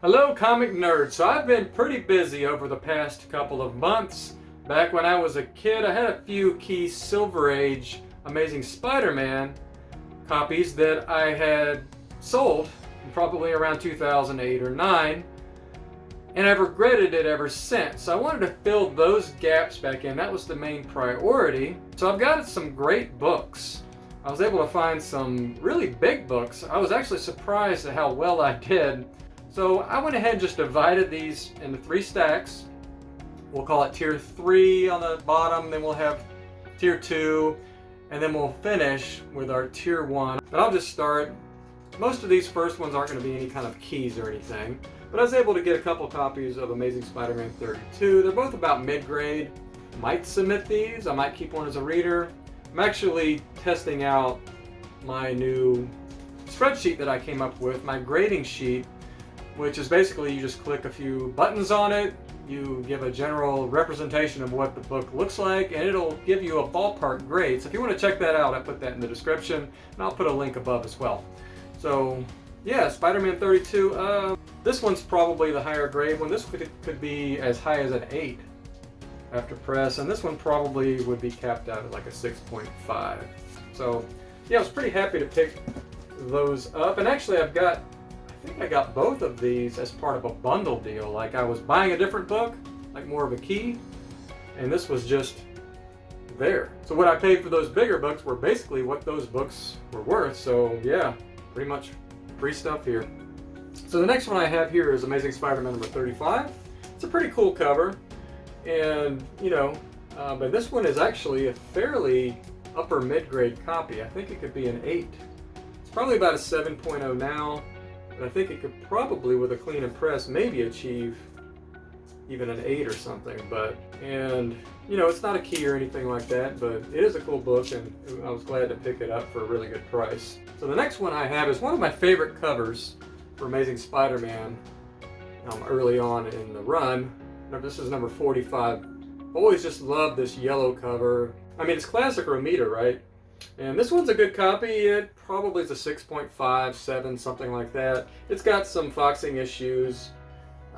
Hello comic nerds. So I've been pretty busy over the past couple of months. Back when I was a kid, I had a few key Silver Age Amazing Spider-Man copies that I had sold probably around 2008 or 9, and I've regretted it ever since. So I wanted to fill those gaps back in. That was the main priority. So I've got some great books. I was able to find some really big books. I was actually surprised at how well I did. So I went ahead and just divided these into 3 stacks. We'll call it tier 3 on the bottom, then we'll have tier 2, and then we'll finish with our tier 1. But I'll just start. Most of these first ones aren't going to be any kind of keys or anything, but I was able to get a couple copies of Amazing Spider-Man 32. They're both about mid-grade. Might submit these. I might keep one as a reader. I'm actually testing out my new spreadsheet that I came up with, my grading sheet, which is basically you just click a few buttons on it, you give a general representation of what the book looks like, and it'll give you a ballpark grade. So if you want to check that out, I put that in the description, and I'll put a link above as well. So yeah, Spider-Man 32, this one's probably the higher grade one. This could be as high as an 8 after press, and this one probably would be capped out at like a 6.5. So yeah, I was pretty happy to pick those up, and actually I think I got both of these as part of a bundle deal. Like I was buying a different book, like more of a key, and this was just there. So what I paid for those bigger books were basically what those books were worth. So yeah, pretty much free stuff here. So the next one I have here is Amazing Spider-Man number 35. It's a pretty cool cover, and but this one is actually a fairly upper mid-grade copy. I think it could be an 8. It's probably about a 7.0 now. But I think it could probably, with a clean and press, maybe achieve even an 8 or something. And it's not a key or anything like that, but it is a cool book, and I was glad to pick it up for a really good price. So the next one I have is one of my favorite covers for Amazing Spider-Man early on in the run. This is number 45. Always just loved this yellow cover. I mean, it's classic Romita, right? And this one's a good copy. It probably is a 6.5, 7, something like that. It's got some foxing issues.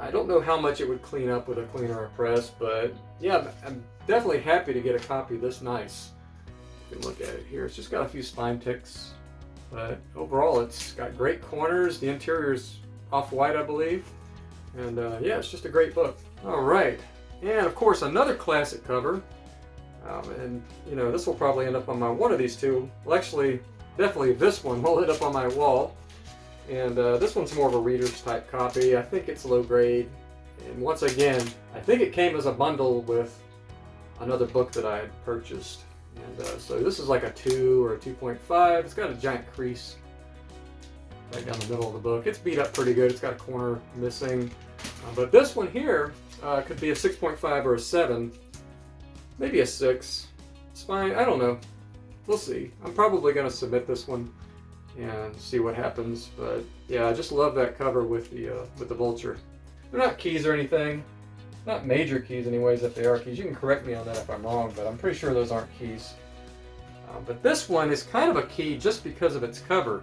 I don't know how much it would clean up with a cleaner or press, but yeah, I'm definitely happy to get a copy this nice. You can look at it here. It's just got a few spine ticks, but overall it's got great corners. The interior's off-white, I believe. And yeah, it's just a great book. All right, and of course another classic cover. And this will probably end up on one of these two. Well, actually, definitely this one will end up on my wall. And this one's more of a reader's type copy. I think it's low grade. And once again, I think it came as a bundle with another book that I had purchased. And so this is like a 2 or a 2.5. It's got a giant crease right down the middle of the book. It's beat up pretty good. It's got a corner missing. But this one here could be a 6.5 or a 7. Maybe a 6. It's fine. I don't know. We'll see. I'm probably going to submit this one and see what happens. But yeah, I just love that cover with the vulture. They're not keys or anything. Not major keys anyways. If they are keys, you can correct me on that if I'm wrong, but I'm pretty sure those aren't keys. But this one is kind of a key just because of its cover.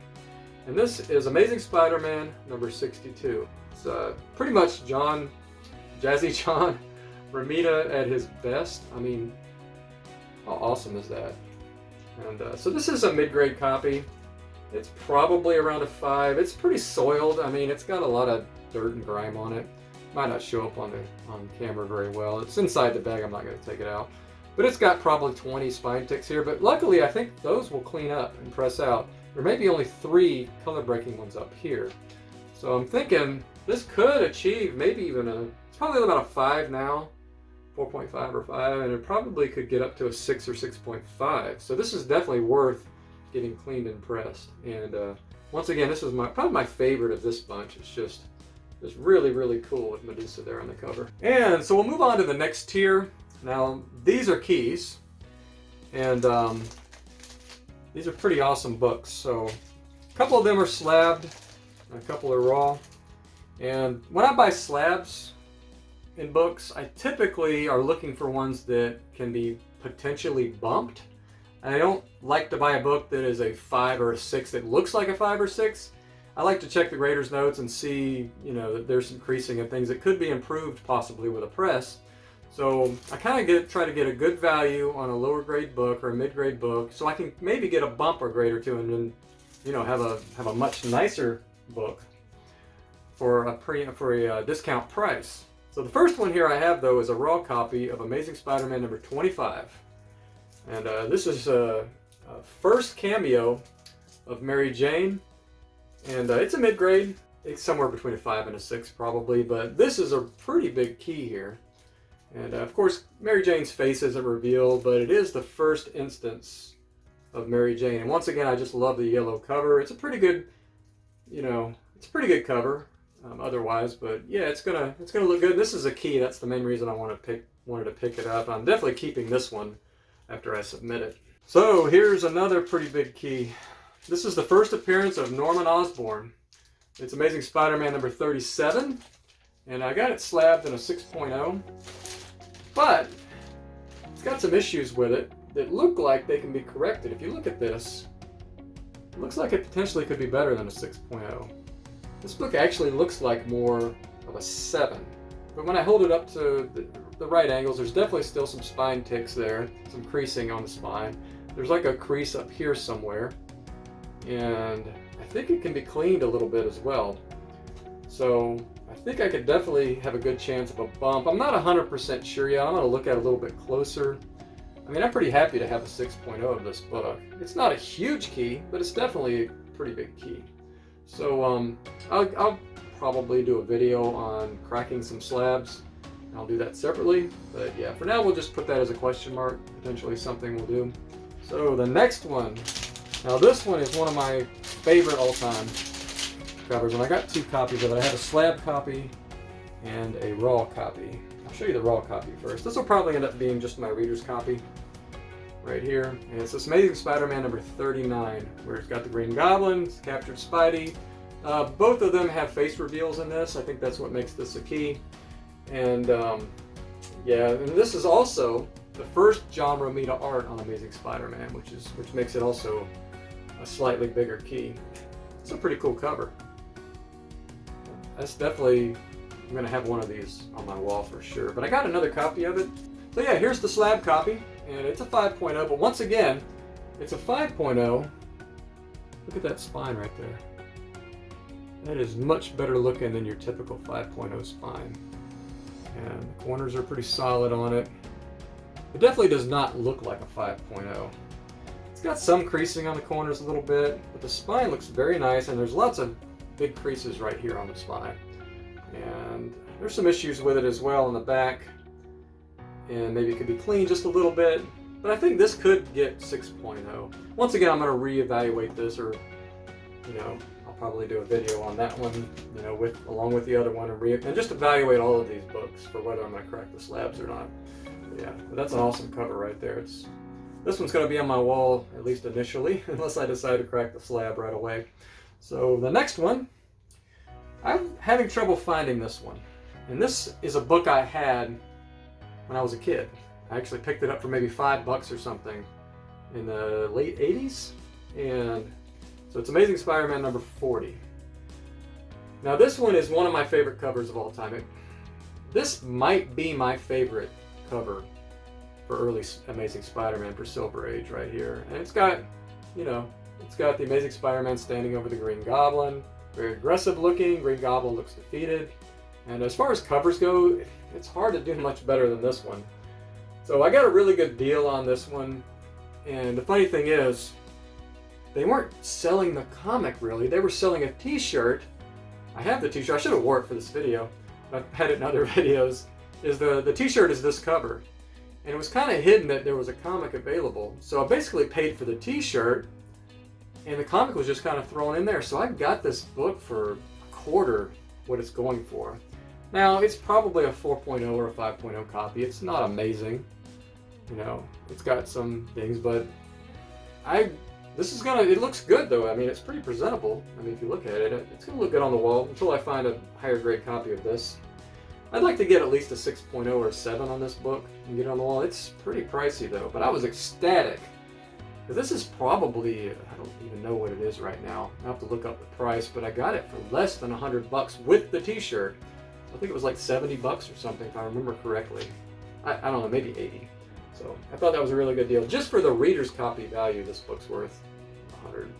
And this is Amazing Spider-Man number 62. It's pretty much Jazzy John Romita at his best. I mean, how awesome is that? And so this is a mid-grade copy. It's probably around a 5. It's pretty soiled. I mean, it's got a lot of dirt and grime on it. Might not show up on camera very well. It's inside the bag. I'm not going to take it out. But it's got probably 20 spine ticks here. But luckily, I think those will clean up and press out. There may be only 3 color-breaking ones up here. So I'm thinking this could achieve maybe even it's probably about a 5 now. 4.5 or 5, and it probably could get up to a 6 or 6.5. So this is definitely worth getting cleaned and pressed. And once again, this is probably my favorite of this bunch. It's really, really cool with Medusa there on the cover. And so we'll move on to the next tier. Now, these are keys, and these are pretty awesome books. So a couple of them are slabbed, and a couple are raw. And when I buy slabs in books, I typically are looking for ones that can be potentially bumped. And I don't like to buy a book that is a 5 or a 6 that looks like a 5 or 6. I like to check the grader's notes and see, that there's some creasing and things that could be improved possibly with a press. So I kind of try to get a good value on a lower grade book or a mid grade book, so I can maybe get a bumper grade or two and then, have a much nicer book for a discount price. So the first one here I have though is a raw copy of Amazing Spider-Man number 25, and this is a first cameo of Mary Jane, and it's a mid grade. It's somewhere between a 5 and a 6 probably, but this is a pretty big key here. And of course, Mary Jane's face isn't revealed, but it is the first instance of Mary Jane. And once again, I just love the yellow cover. It's a pretty good, it's a pretty good cover otherwise. But yeah, it's gonna look good. This is a key. That's the main reason I wanted to pick it up. I'm definitely keeping this one after I submit it. So here's another pretty big key. This is the first appearance of Norman Osborn. It's Amazing Spider-Man number 37, and I got it slabbed in a 6.0. But it's got some issues with it that look like they can be corrected. If you look at this, it looks like it potentially could be better than a 6.0. This book actually looks like more of a 7. But when I hold it up to the right angles, there's definitely still some spine ticks there, some creasing on the spine. There's like a crease up here somewhere. And I think it can be cleaned a little bit as well. So I think I could definitely have a good chance of a bump. I'm not 100% sure yet. I'm going to look at it a little bit closer. I mean, I'm pretty happy to have a 6.0 of this book. It's not a huge key, but it's definitely a pretty big key. So I'll probably do a video on cracking some slabs. I'll do that separately. But yeah, for now we'll just put that as a question mark. Potentially something we'll do. So the next one. Now this one is one of my favorite all-time covers, and I got 2 copies of it. I have a slab copy and a raw copy. I'll show you the raw copy first. This will probably end up being just my reader's copy right here. And it's this Amazing Spider-Man number 39, where it's got the Green Goblin, it's captured Spidey. Both of them have face reveals in this. I think that's what makes this a key. And yeah, and this is also the first John Romita art on Amazing Spider-Man, which makes it also a slightly bigger key. It's a pretty cool cover. That's definitely, I'm going to have one of these on my wall for sure. But I got another copy of it. So yeah, here's the slab copy, and it's a 5.0, but once again, it's a 5.0. Look at that spine right there. That is much better looking than your typical 5.0 spine. And the corners are pretty solid on it. It definitely does not look like a 5.0. It's got some creasing on the corners a little bit, but the spine looks very nice, and there's lots of big creases right here on the spine. And there's some issues with it as well in the back, and maybe it could be cleaned just a little bit, but I think this could get 6.0. Once again, I'm going to reevaluate this, or I'll probably do a video on that one, along with the other one, and just evaluate all of these books for whether I'm going to crack the slabs or not. But yeah, but that's an awesome cover right there. This one's going to be on my wall, at least initially, unless I decide to crack the slab right away. So the next one, I'm having trouble finding this one. And this is a book I had when I was a kid. I actually picked it up for maybe $5 or something in the late 80s. And so it's Amazing Spider-Man number 40. Now this one is one of my favorite covers of all time. This might be my favorite cover for early Amazing Spider-Man for Silver Age right here. And it's got, it's got the Amazing Spider-Man standing over the Green Goblin. Very aggressive looking. Green Goblin looks defeated. And as far as covers go, it's hard to do much better than this one. So I got a really good deal on this one. And the funny thing is, they weren't selling the comic really. They were selling a t-shirt. I have the t-shirt. I should have wore it for this video. I've had it in other videos. The t-shirt is this cover. And it was kind of hidden that there was a comic available. So I basically paid for the t-shirt, and the comic was just kind of thrown in there. So I got this book for a quarter what it's going for. Now, it's probably a 4.0 or a 5.0 copy. It's not amazing. It's got some things, but it looks good though. I mean, it's pretty presentable. I mean, if you look at it, it's gonna look good on the wall until I find a higher grade copy of this. I'd like to get at least a 6.0 or a 7 on this book and get it on the wall. It's pretty pricey though, but I was ecstatic Because this is probably, I don't even know what it is right now. I have to look up the price, but I got it for less than $100 with the t-shirt. I think it was like 70 bucks or something, if I remember correctly. I don't know, maybe 80. So I thought that was a really good deal. Just for the reader's copy value, this book's worth 100,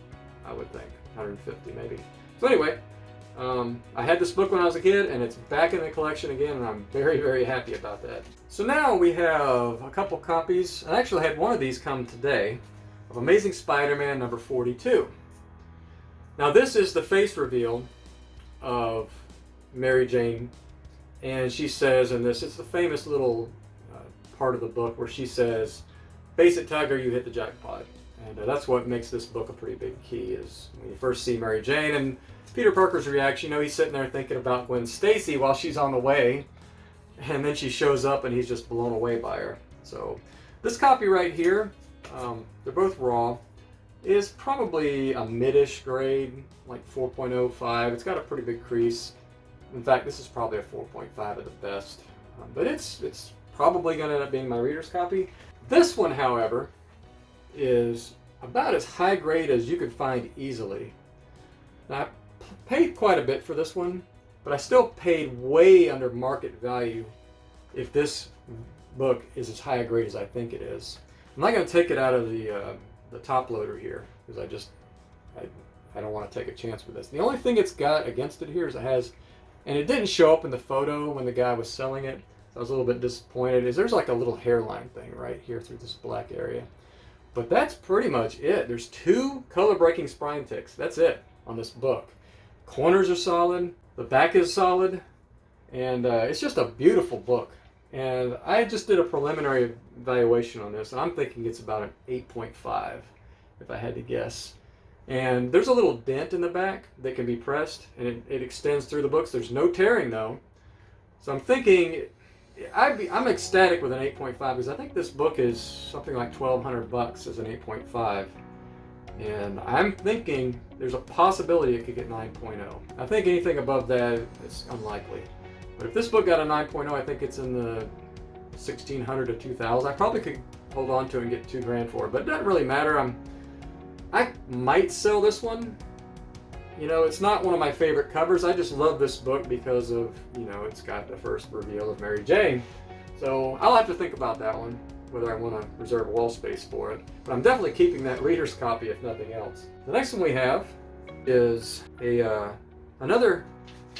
I would think, 150 maybe. So anyway, I had this book when I was a kid, and it's back in the collection again, and I'm very, very happy about that. So now we have a couple copies. I actually had one of these come today, of Amazing Spider-Man number 42. Now this is the face reveal of Mary Jane, and she says in this, it's the famous little part of the book where she says, "Face it, Tiger, you hit the jackpot." And that's what makes this book a pretty big key, is when you first see Mary Jane and Peter Parker's reaction. You know, he's sitting there thinking about Gwen Stacy while she's on the way, and then she shows up and he's just blown away by her. So this copy right here, they're both raw, is probably a mid-ish grade, like 4.05. It's got a pretty big crease. In fact, this is probably a 4.5 at the best, but it's probably going to end up being my reader's copy. This one, however, is about as high grade as you could find easily. Now, I paid quite a bit for this one, but I still paid way under market value if this book is as high a grade as I think it is. I'm not going to take it out of the top loader here, because I don't want to take a chance with this. The only thing it's got against it here is it has, and it didn't show up in the photo when the guy was selling it, so I was a little bit disappointed, is there's like a little hairline thing right here through this black area. But that's pretty much it. There's 2 color-breaking spine ticks. That's it on this book. Corners are solid, the back is solid, and it's just a beautiful book. And I just did a preliminary evaluation on this, and I'm thinking it's about an 8.5, if I had to guess. And there's a little dent in the back that can be pressed, and it extends through the books. There's no tearing, though. So I'm thinking, I'm ecstatic with an 8.5, because I think this book is something like $1,200 as an 8.5. And I'm thinking there's a possibility it could get 9.0. I think anything above that is unlikely. But if this book got a 9.0, I think it's in the $1,600 to $2,000. I probably could hold on to it and get $2,000 for it, but it doesn't really matter. I might sell this one. You know, it's not one of my favorite covers. I just love this book because of, you know, it's got the first reveal of Mary Jane. So I'll have to think about that one, whether I want to reserve wall space for it. But I'm definitely keeping that reader's copy, if nothing else. The next one we have is another.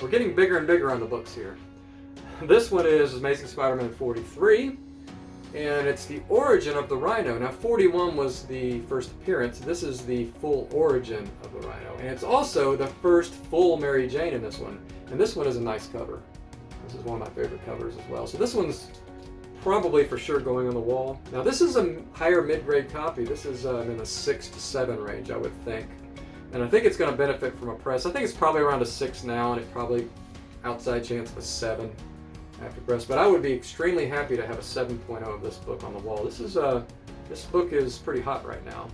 We're getting bigger and bigger on the books here. This one is Amazing Spider-Man 43, and it's the origin of the Rhino. Now, 41 was the first appearance. This is the full origin of the Rhino, and it's also the first full Mary Jane in this one. And this one is a nice cover. This is one of my favorite covers as well. So this one's probably for sure going on the wall. Now, this is a higher mid-grade copy. This is in the 6 to 7 range, I would think. And I think it's going to benefit from a press. I think it's probably around a 6 now, and it probably outside chance of a 7 after press. But I would be extremely happy to have a 7.0 of this book on the wall. This book is pretty hot right now.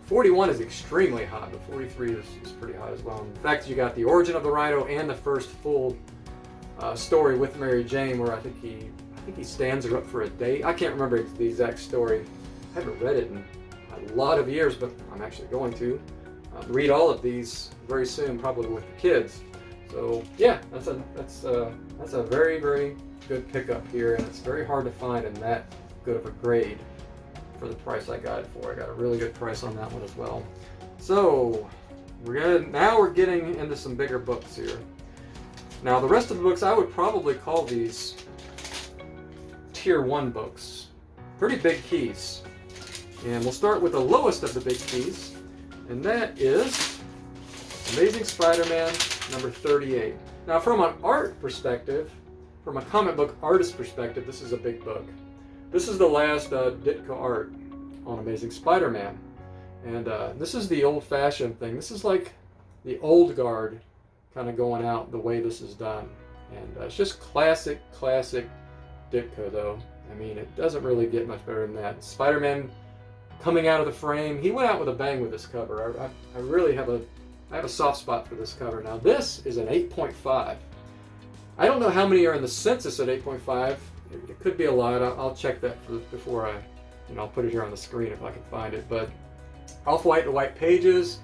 41 is extremely hot, but 43 is pretty hot as well. In fact, you got the origin of the Rhino and the first full story with Mary Jane, where I think he stands her up for a date. I can't remember the exact story. I haven't read it in a lot of years, but I'm actually going to read all of these very soon, probably with the kids. So yeah, that's a very, very good pickup here, and it's very hard to find in that good of a grade for the price I got it for. I got a really good price on that one as well. So now we're getting into some bigger books here. Now the rest of the books, I would probably call these tier 1 books. Pretty big keys. And we'll start with the lowest of the big keys, and that is Amazing Spider-Man number 38. Now, from an art perspective, from a comic book artist perspective, this is a big book. This is the last Ditko art on Amazing Spider-Man. And this is the old-fashioned thing. This is like the old guard kind of going out the way this is done. And it's just classic Ditko, though. I mean, it doesn't really get much better than that. Spider-Man coming out of the frame. He went out with a bang with this cover. I really have a soft spot for this cover. Now, this is an 8.5. I don't know how many are in the census at 8.5. It could be a lot. I'll check that before I'll put it here on the screen if I can find it. But Off-white to white pages,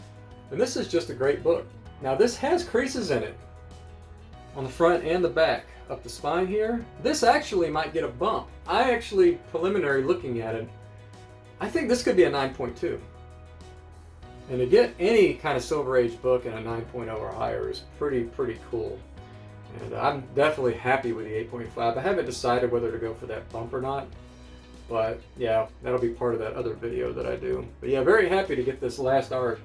and this is just a great book. Now this has creases in it on the front and the back up the spine here. This actually might get a bump. I actually, preliminary looking at it, I think this could be a 9.2. And to get any kind of Silver Age book in a 9.0 or higher is pretty cool. And I'm definitely happy with the 8.5. I haven't decided whether to go for that bump or not. But yeah, that'll be part of that other video that I do. But yeah, very happy to get this last art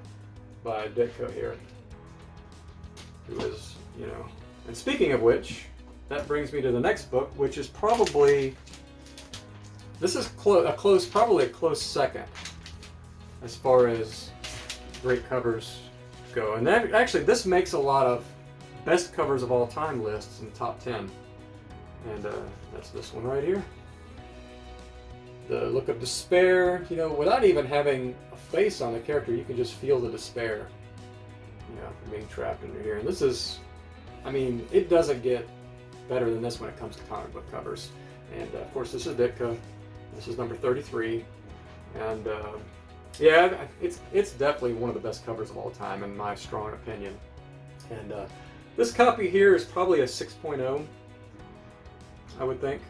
by Ditko here. Who is, you know. And speaking of which, that brings me to the next book, which is probably, this is probably a close second as far as great covers go. And that, actually, this makes a lot of best covers of all time lists in the top 10. And that's this one right here. The look of despair, you know, without even having a face on the character, you can just feel the despair, you know, from being trapped under here. And this is, I mean, it doesn't get better than this when it comes to comic book covers. And of course, this is Ditko. This is number 33. And yeah, it's definitely one of the best covers of all time, in my strong opinion. And this copy here is probably a 6.0, I would think.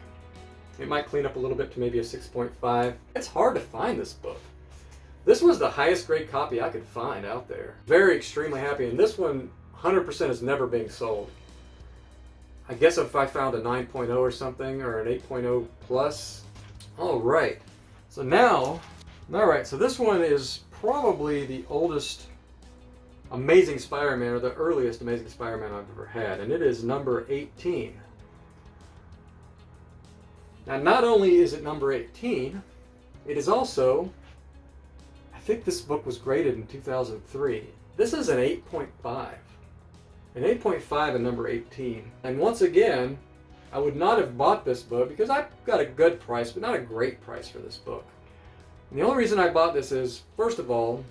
It might clean up a little bit to maybe a 6.5. It's hard to find this book. This was the highest grade copy I could find out there. Very extremely happy, and this one 100% is never being sold. I guess if I found a 9.0 or something, or an 8.0 plus. All right, so now, all right, so this one is probably the oldest Amazing Spider-Man, or the earliest Amazing Spider-Man I've ever had, and it is number 18. Now, not only is it number 18, it is also, I think this book was graded in 2003. This is an 8.5. An 8.5 and number 18. And once again, I would not have bought this book because I got a good price, but not a great price for this book. And the only reason I bought this is, first of all,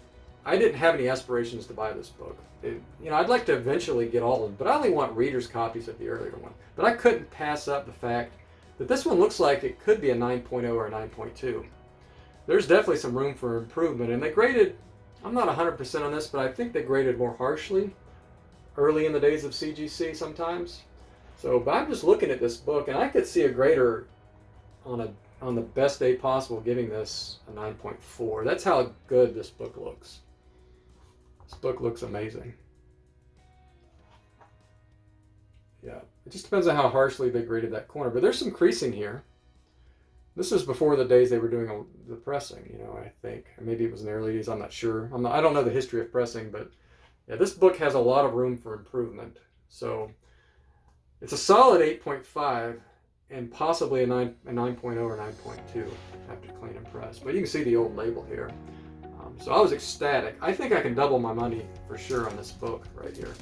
I didn't have any aspirations to buy this book. You know, I'd like to eventually get all of them, but I only want readers' copies of the earlier one. But I couldn't pass up the fact that this one looks like it could be a 9.0 or a 9.2. There's definitely some room for improvement, and they graded, I'm not 100% on this, but I think they graded more harshly early in the days of CGC sometimes. So, but I'm just looking at this book, and I could see a grader on the best day possible giving this a 9.4. That's how good this book looks. This book looks amazing. Yeah, it just depends on how harshly they graded that corner. But there's some creasing here. This is before the days they were doing the pressing, you know, I think. Maybe it was in the early days, I'm not sure. I don't know the history of pressing, but yeah, this book has a lot of room for improvement. So it's a solid 8.5 and possibly a 9.0 or 9.2 after clean and press. But you can see the old label here. So I was ecstatic. I think I can double my money for sure on this book right here.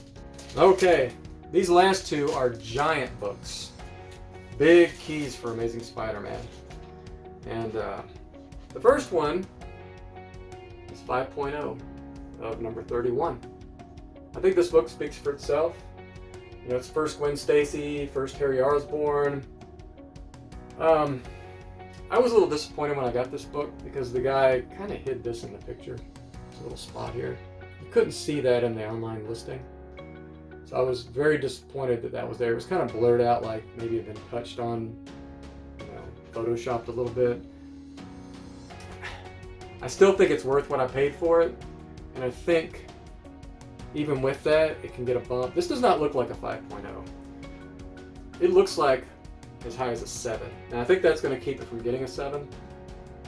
Okay. These last two are giant books. Big keys for Amazing Spider-Man. And the first one is 5.0 of number 31. I think this book speaks for itself. You know, it's first Gwen Stacy, first Harry Osborn. I was a little disappointed when I got this book because the guy kind of hid this in the picture. There's a little spot here. You couldn't see that in the online listing. So I was very disappointed that that was there. It was kind of blurred out, like maybe it had been touched on, you know, photoshopped a little bit. I still think it's worth what I paid for it, and I think even with that, it can get a bump. This does not look like a 5.0. It looks like as high as a 7. And I think that's going to keep it from getting a 7.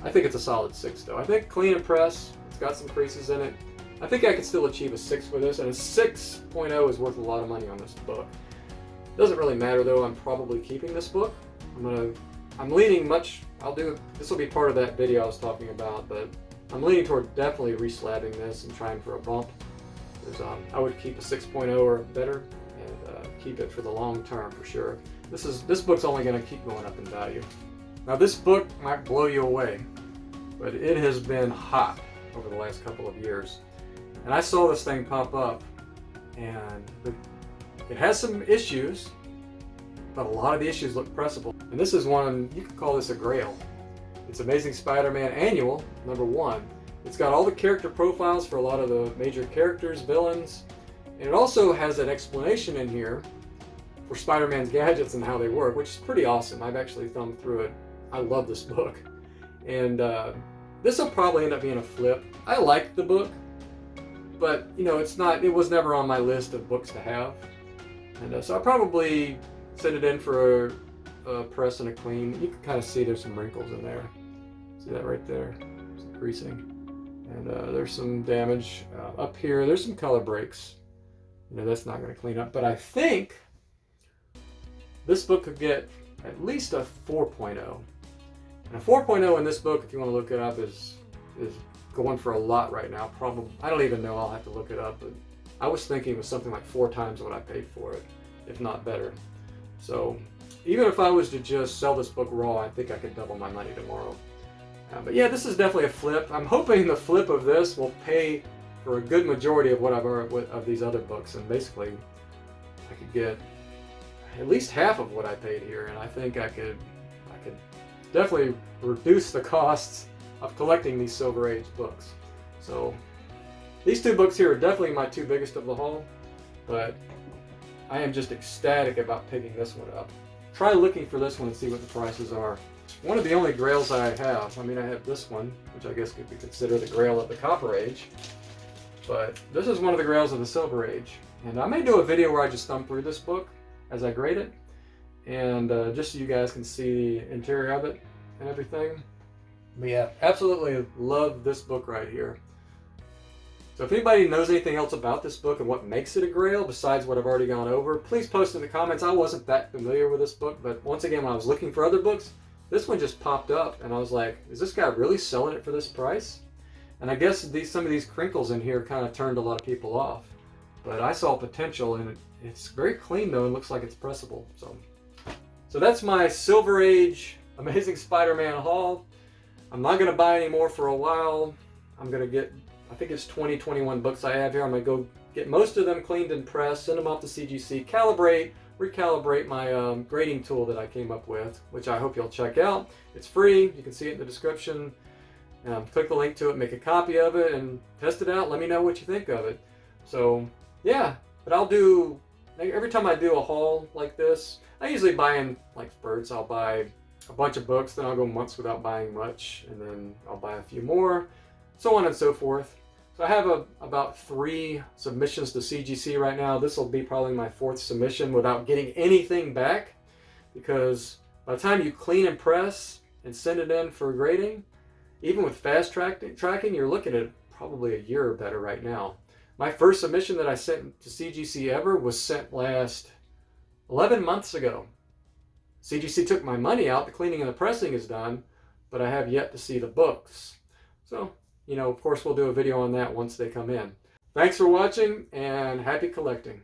I think it's a solid 6 though. I think clean and press, it's got some creases in it. I think I could still achieve a 6 with this, and a 6.0 is worth a lot of money on this book. Doesn't really matter though, I'm probably keeping this book. I'm leaning much, this will be part of that video I was talking about, but I'm leaning toward definitely reslabbing this and trying for a bump. I would keep a 6.0 or better and keep it for the long term for sure. This book's only going to keep going up in value. Now this book might blow you away, but it has been hot over the last couple of years. And I saw this thing pop up, and it has some issues, but a lot of the issues look pressable. And this is one, you could call this a Grail. It's Amazing Spider-Man Annual, number 1. It's got all the character profiles for a lot of the major characters, villains, and it also has an explanation in here for Spider-Man's gadgets and how they work, which is pretty awesome. I've actually thumbed through it. I love this book. And this will probably end up being a flip. I like the book, but you know, it was never on my list of books to have. And so I'll probably send it in for a press and a clean. You can kind of see there's some wrinkles in there. See that right there? Some creasing. And there's some damage up here. There's some color breaks. You know, that's not going to clean up. But I think this book could get at least a 4.0. And a 4.0 in this book, if you want to look it up, is going for a lot right now. Probably, I don't even know. I'll have to look it up. But I was thinking it was something like 4 times what I paid for it, if not better. So even if I was to just sell this book raw, I think I could double my money tomorrow. But yeah, this is definitely a flip. I'm hoping the flip of this will pay for a good majority of what I've earned of these other books, and basically I could get at least half of what I paid here, and I think I could definitely reduce the costs of collecting these Silver Age books. So these 2 books here are definitely my 2 biggest of the haul, but I am just ecstatic about picking this one up. Try looking for this one and see what the prices are. One of the only Grails I have. I mean, I have this one, which I guess could be considered the Grail of the Copper Age. But this is one of the Grails of the Silver Age. And I may do a video where I just thumb through this book as I grade it. And just so you guys can see the interior of it and everything. But yeah, absolutely love this book right here. So if anybody knows anything else about this book and what makes it a Grail besides what I've already gone over, please post in the comments. I wasn't that familiar with this book, but once again, when I was looking for other books, this one just popped up and I was like, is this guy really selling it for this price? And I guess some of these crinkles in here kind of turned a lot of people off. But I saw potential, and it's very clean though, and looks like it's pressable. So that's my Silver Age Amazing Spider-Man haul. I'm not going to buy any more for a while. I'm going to get, I think it's 21 books I have here. I'm going to go get most of them cleaned and pressed, send them off to CGC, recalibrate my grading tool that I came up with, which I hope you'll check out. It's free. You can see it in the description. Click the link to it, make a copy of it, and test it out. Let me know what you think of it. So yeah, but I'll do, every time I do a haul like this, I usually buy in like spurts. I'll buy a bunch of books, then I'll go months without buying much, and then I'll buy a few more, so on and so forth. So I have about 3 submissions to CGC right now. This will be probably my 4th submission without getting anything back, because by the time you clean and press and send it in for grading, even with fast tracking, you're looking at probably a year or better right now. My first submission that I sent to CGC ever was sent last 11 months ago. CGC took my money out, the cleaning and the pressing is done, but I have yet to see the books. So, you know, of course we'll do a video on that once they come in. Thanks for watching, and happy collecting.